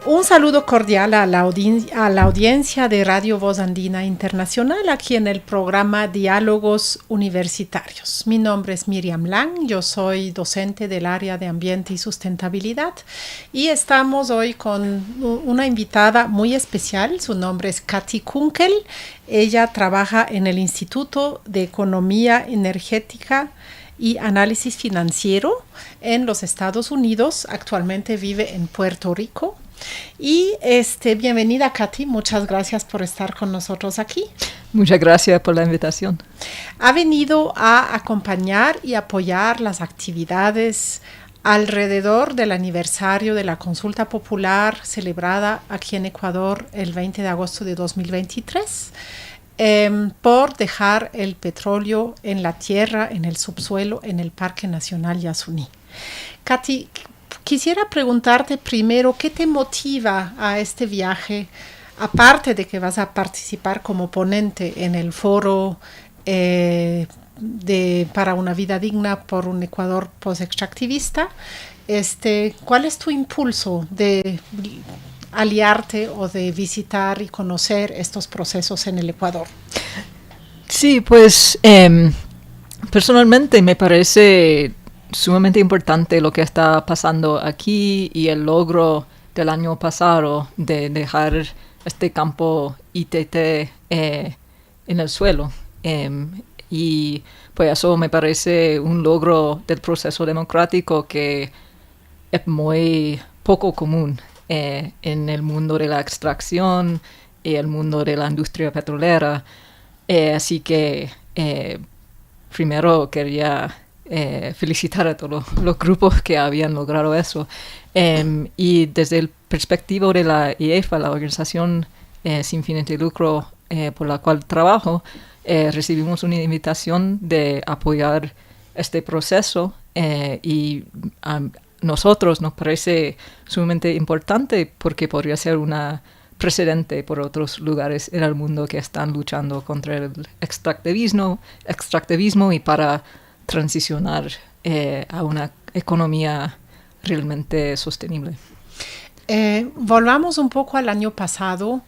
Un saludo cordial a la audiencia de Radio Voz Andina Internacional aquí en el programa Diálogos Universitarios. Mi nombre es Miriam Lang, yo soy docente del área de Ambiente y Sustentabilidad y estamos hoy con una invitada muy especial. Su nombre es Katy Kunkel. Ella trabaja en el Instituto de Economía Energética y Análisis Financiero en los Estados Unidos. Actualmente vive en Puerto Rico. Y bienvenida, Katy, muchas gracias por estar con nosotros aquí. Muchas gracias por la invitación. Ha venido a acompañar y apoyar las actividades alrededor del aniversario de la consulta popular celebrada aquí en Ecuador el 20 de agosto de 2023 por dejar el petróleo en la tierra, en el subsuelo, en el Parque Nacional Yasuní. Katy, quisiera preguntarte primero, ¿qué te motiva a este viaje? Aparte de que vas a participar como ponente en el foro para una vida digna por un Ecuador post-extractivista, ¿cuál es tu impulso de aliarte o de visitar y conocer estos procesos en el Ecuador? Sí, pues personalmente me parece sumamente importante lo que está pasando aquí y el logro del año pasado de dejar este campo ITT en el suelo. Y pues eso me parece un logro del proceso democrático que es muy poco común en el mundo de la extracción y el mundo de la industria petrolera. Así que primero quería felicitar a todos los grupos que habían logrado eso. Y desde el perspectiva de la IEFA, la organización sin fines de lucro por la cual trabajo, recibimos una invitación de apoyar este proceso y a nosotros nos parece sumamente importante porque podría ser una precedente por otros lugares en el mundo que están luchando contra el extractivismo y para transicionar a una economía realmente sostenible. Volvamos un poco al año pasado.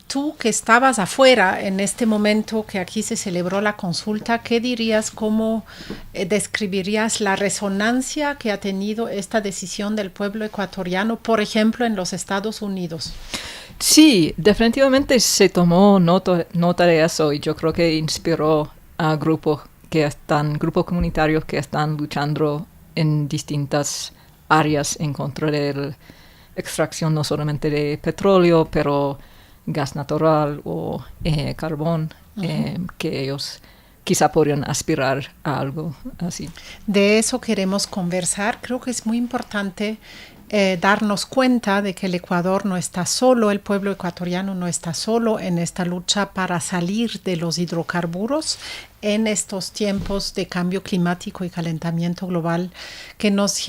Tú que estabas afuera en este momento que aquí se celebró la consulta, ¿qué dirías, cómo describirías la resonancia que ha tenido esta decisión del pueblo ecuatoriano, por ejemplo, en los Estados Unidos? Sí, definitivamente se tomó nota de eso y yo creo que inspiró a grupos comunitarios que están luchando en distintas áreas en contra de la extracción no solamente de petróleo, pero gas natural o carbón, que ellos quizá podrían aspirar a algo así. De eso queremos conversar. Creo que es muy importante darnos cuenta de que el Ecuador no está solo, el pueblo ecuatoriano no está solo en esta lucha para salir de los hidrocarburos en estos tiempos de cambio climático y calentamiento global que nos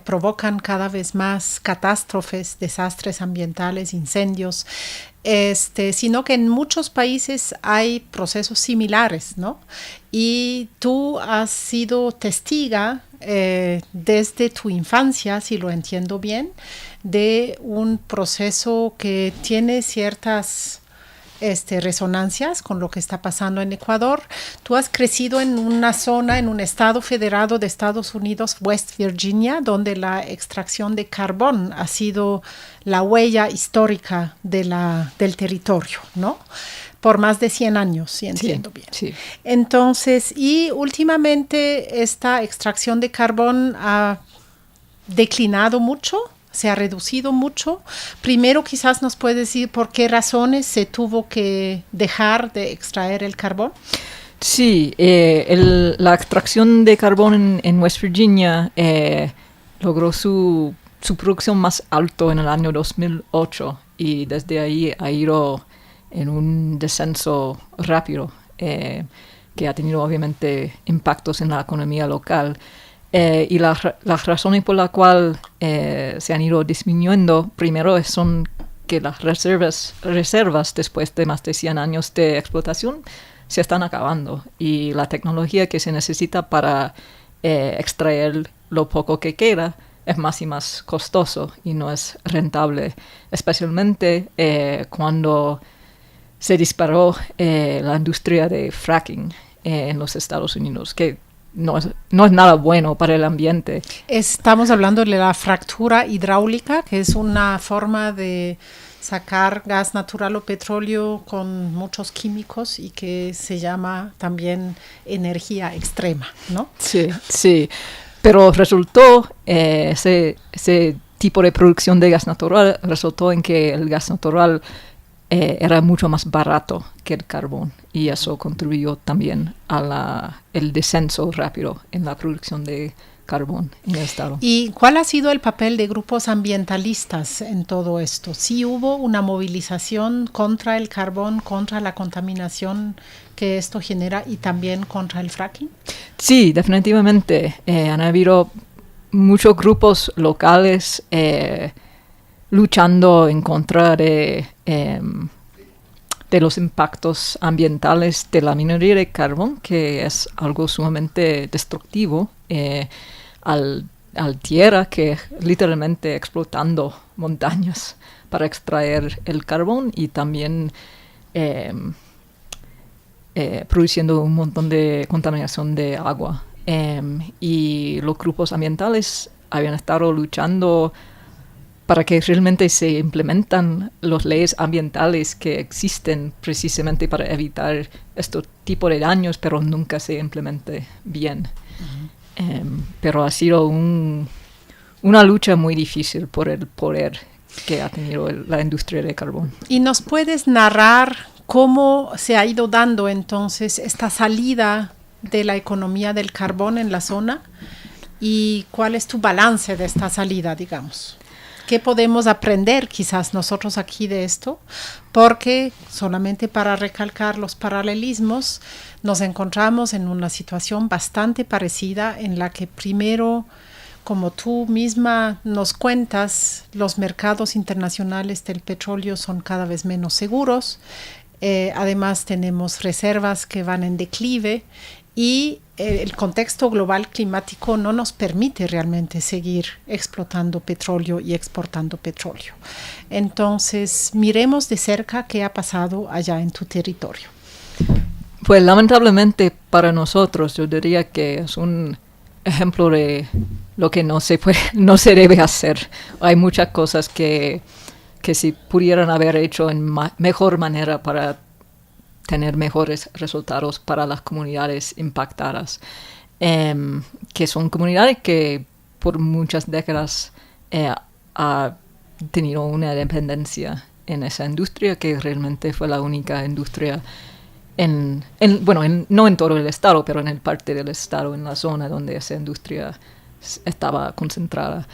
provocan cada vez más catástrofes, desastres ambientales, incendios, sino que en muchos países hay procesos similares, ¿no? Y tú has sido testiga desde tu infancia, si lo entiendo bien, de un proceso que tiene ciertas resonancias con lo que está pasando en Ecuador. Tú has crecido en una zona, en un estado federado de Estados Unidos, West Virginia, donde la extracción de carbón ha sido la huella histórica del territorio, ¿no? Por más de 100 años, si entiendo bien. Sí. Entonces, y últimamente esta extracción de carbón ha declinado mucho, se ha reducido mucho. Primero quizás nos puedes decir por qué razones se tuvo que dejar de extraer el carbón. Sí, la extracción de carbón en West Virginia logró su producción más alto en el año 2008 y desde ahí ha ido en un descenso rápido que ha tenido obviamente impactos en la economía local. Y las razones por las cuales se han ido disminuyendo, primero son que las reservas después de más de 100 años de explotación se están acabando y la tecnología que se necesita para extraer lo poco que queda es más y más costoso y no es rentable, especialmente cuando se disparó la industria de fracking en los Estados Unidos, que no es nada bueno para el ambiente. Estamos hablando de la fractura hidráulica, que es una forma de sacar gas natural o petróleo con muchos químicos y que se llama también energía extrema, ¿no? Sí, sí. Pero resultó, ese tipo de producción de gas natural resultó en que el gas natural era mucho más barato que el carbón y eso contribuyó también a el descenso rápido en la producción de carbón en el estado. ¿Y cuál ha sido el papel de grupos ambientalistas en todo esto? ¿Sí hubo una movilización contra el carbón, contra la contaminación que esto genera y también contra el fracking? Sí, definitivamente. Han habido muchos grupos locales luchando en contra de los impactos ambientales de la minería de carbón, que es algo sumamente destructivo al tierra, que literalmente explotando montañas para extraer el carbón y también produciendo un montón de contaminación de agua. Y los grupos ambientales habían estado luchando para que realmente se implementan las leyes ambientales que existen precisamente para evitar este tipo de daños, pero nunca se implemente bien. Pero ha sido una lucha muy difícil por el poder que ha tenido la industria de carbón. ¿Y nos puedes narrar cómo se ha ido dando entonces esta salida de la economía del carbón en la zona? ¿Y cuál es tu balance de esta salida, digamos? ¿Qué podemos aprender quizás nosotros aquí de esto? Porque solamente para recalcar los paralelismos, nos encontramos en una situación bastante parecida en la que primero, como tú misma nos cuentas, los mercados internacionales del petróleo son cada vez menos seguros. Además tenemos reservas que van en declive y el contexto global climático no nos permite realmente seguir explotando petróleo y exportando petróleo. Entonces, miremos de cerca qué ha pasado allá en tu territorio. Pues lamentablemente para nosotros, yo diría que es un ejemplo de lo que no se debe hacer. Hay muchas cosas que se pudieran haber hecho en mejor manera para tener mejores resultados para las comunidades impactadas, que son comunidades que por muchas décadas ha tenido una dependencia en esa industria, que realmente fue la única industria no en todo el estado, pero en el parte del estado, en la zona donde esa industria estaba concentrada.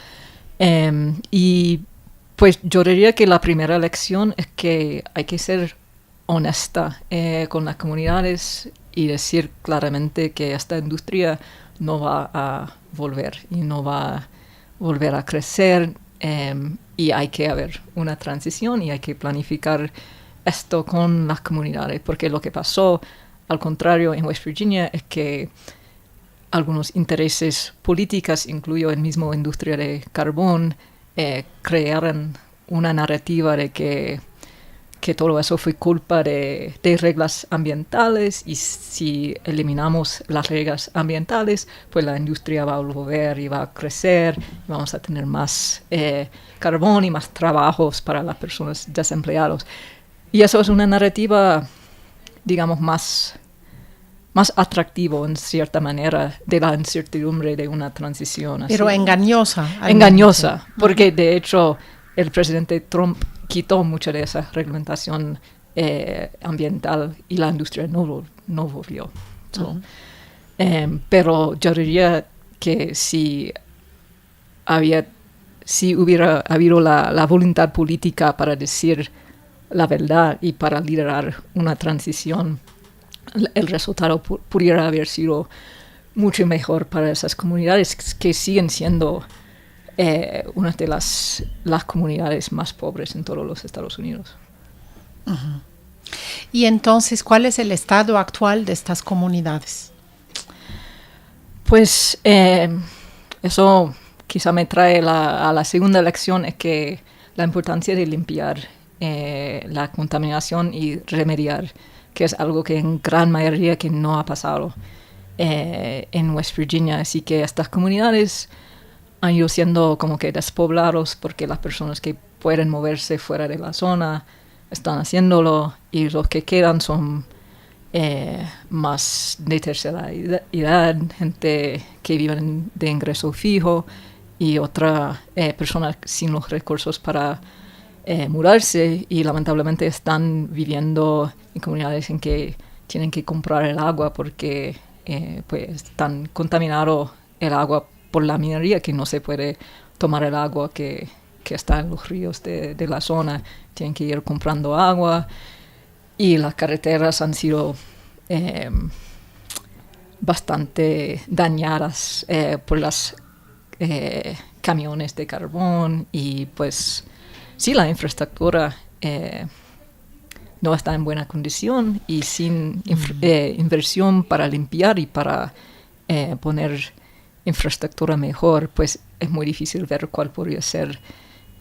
Y pues yo diría que la primera lección es que hay que ser honesta con las comunidades y decir claramente que esta industria no va a volver y no va a volver a crecer, y hay que haber una transición y hay que planificar esto con las comunidades, porque lo que pasó, al contrario, en West Virginia es que algunos intereses políticos, incluido el mismo industria de carbón, crearon una narrativa de que todo eso fue culpa de reglas ambientales y si eliminamos las reglas ambientales, pues la industria va a volver y va a crecer y vamos a tener más carbón y más trabajos para las personas desempleadas. Y eso es una narrativa, digamos, más atractivo en cierta manera de la incertidumbre de una transición. Pero así. Engañosa. Engañosa, porque de hecho el presidente Trump quitó mucha de esa reglamentación ambiental y la industria no volvió. So, pero yo diría que si hubiera habido la voluntad política para decir la verdad y para liderar una transición, el resultado pudiera haber sido mucho mejor para esas comunidades que siguen siendo una de las comunidades más pobres en todos los Estados Unidos. Uh-huh. Y entonces, ¿cuál es el estado actual de estas comunidades? Pues eso quizá me trae a la segunda lección, es que la importancia de limpiar la contaminación y remediar, que es algo que en gran mayoría que no ha pasado en West Virginia. Así que estas comunidades han ido siendo como que despoblados porque las personas que pueden moverse fuera de la zona están haciéndolo, y los que quedan son más de tercera edad, gente que viven de ingreso fijo y otras personas sin los recursos para mudarse, y lamentablemente están viviendo en comunidades en que tienen que comprar el agua porque pues están contaminado el agua por la minería, que no se puede tomar el agua que está en los ríos de la zona. Tienen que ir comprando agua, y las carreteras han sido bastante dañadas por los camiones de carbón, y pues sí, la infraestructura no está en buena condición, y sin inversión para limpiar y para poner infraestructura mejor, pues es muy difícil ver cuál podría ser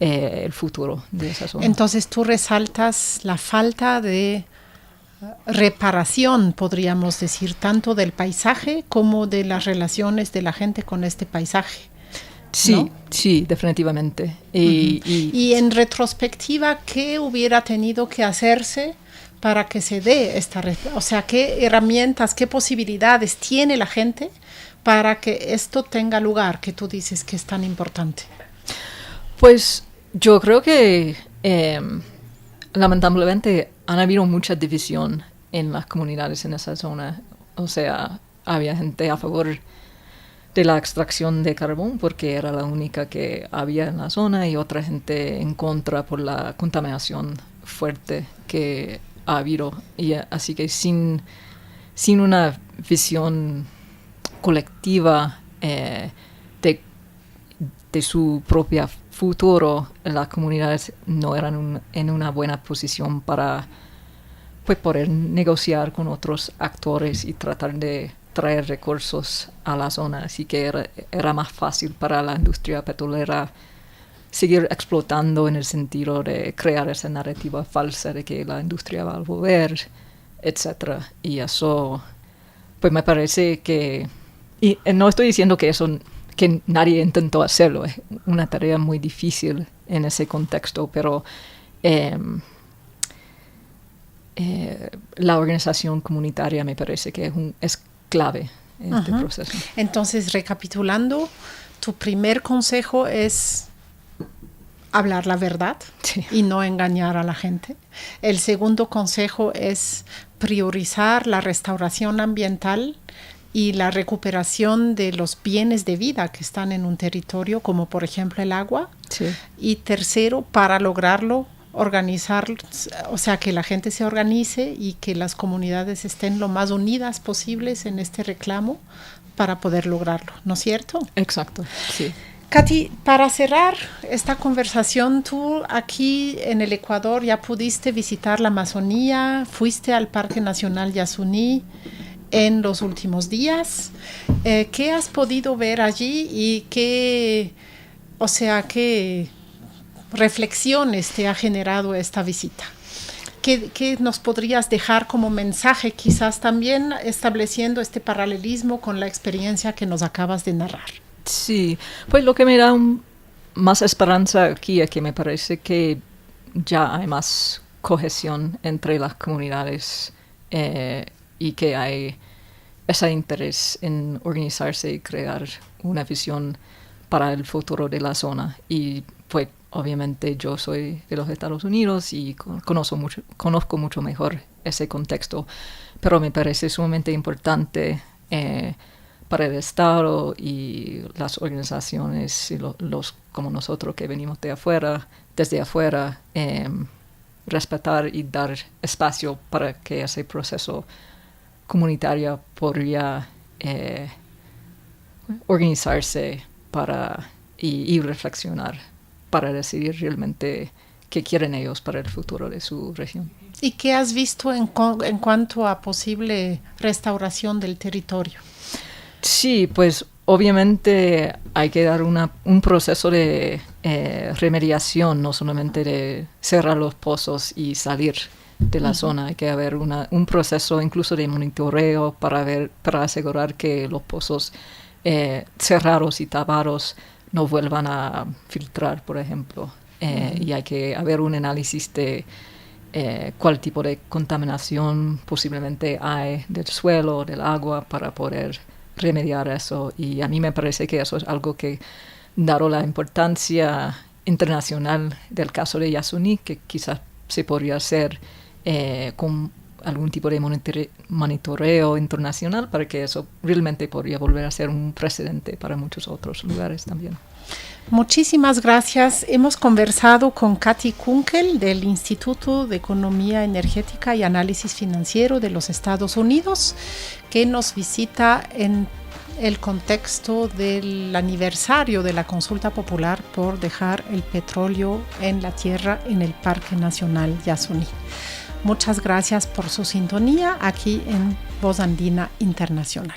el futuro de esa zona. Entonces tú resaltas la falta de reparación, podríamos decir, tanto del paisaje como de las relaciones de la gente con este paisaje. Sí, ¿no? Sí, definitivamente. Y en retrospectiva, ¿qué hubiera tenido que hacerse para que se dé esta... O sea, ¿qué herramientas, qué posibilidades tiene la gente para que esto tenga lugar, que tú dices que es tan importante? Pues yo creo que lamentablemente han habido mucha división en las comunidades en esa zona. O sea, había gente a favor de la extracción de carbón porque era la única que había en la zona, y otra gente en contra por la contaminación fuerte que ha habido. Y así que sin una visión colectiva de su propia futuro, las comunidades no eran en una buena posición para pues poder negociar con otros actores y tratar de traer recursos a la zona. Así que era más fácil para la industria petrolera seguir explotando, en el sentido de crear esa narrativa falsa de que la industria va a volver, etc. Y eso, pues me parece que... Y no estoy diciendo que nadie intentó hacerlo, es una tarea muy difícil en ese contexto, pero la organización comunitaria me parece que es clave en este proceso. Entonces, recapitulando, tu primer consejo es hablar la verdad y no engañar a la gente. El segundo consejo es priorizar la restauración ambiental y la recuperación de los bienes de vida que están en un territorio, como por ejemplo el agua. Sí. Y tercero, para lograrlo, organizar, o sea, que la gente se organice y que las comunidades estén lo más unidas posibles en este reclamo para poder lograrlo, ¿no es cierto? Exacto, sí. Katy, para cerrar esta conversación, tú aquí en el Ecuador ya pudiste visitar la Amazonía, fuiste al Parque Nacional Yasuní en los últimos días. ¿Qué has podido ver allí y qué reflexiones te ha generado esta visita? ¿Qué nos podrías dejar como mensaje, quizás también estableciendo este paralelismo con la experiencia que nos acabas de narrar? Sí, pues lo que me da más esperanza aquí es que me parece que ya hay más cohesión entre las comunidades y que hay ese interés en organizarse y crear una visión para el futuro de la zona. Y pues obviamente yo soy de los Estados Unidos y conozco mucho mejor ese contexto, pero me parece sumamente importante para el Estado y las organizaciones y los como nosotros que venimos desde afuera, respetar y dar espacio para que ese proceso comunitario podría organizarse y reflexionar para decidir realmente qué quieren ellos para el futuro de su región. ¿Y qué has visto en cuanto a posible restauración del territorio? Sí, pues obviamente hay que dar un proceso de remediación, no solamente de cerrar los pozos y salir de la zona. Hay que haber un proceso incluso de monitoreo para asegurar que los pozos cerrados y tapados no vuelvan a filtrar, por ejemplo. Y hay que haber un análisis de cuál tipo de contaminación posiblemente hay del suelo, del agua, para poder remediar eso. Y a mí me parece que eso es algo que, dado la importancia internacional del caso de Yasuní, que quizás se podría hacer con algún tipo de monitoreo internacional para que eso realmente podría volver a ser un precedente para muchos otros lugares también. Muchísimas gracias. Hemos conversado con Katy Kunkel del Instituto de Economía Energética y Análisis Financiero de los Estados Unidos, que nos visita en el contexto del aniversario de la consulta popular por dejar el petróleo en la tierra en el Parque Nacional Yasuní. Muchas gracias por su sintonía aquí en Voz Andina Internacional.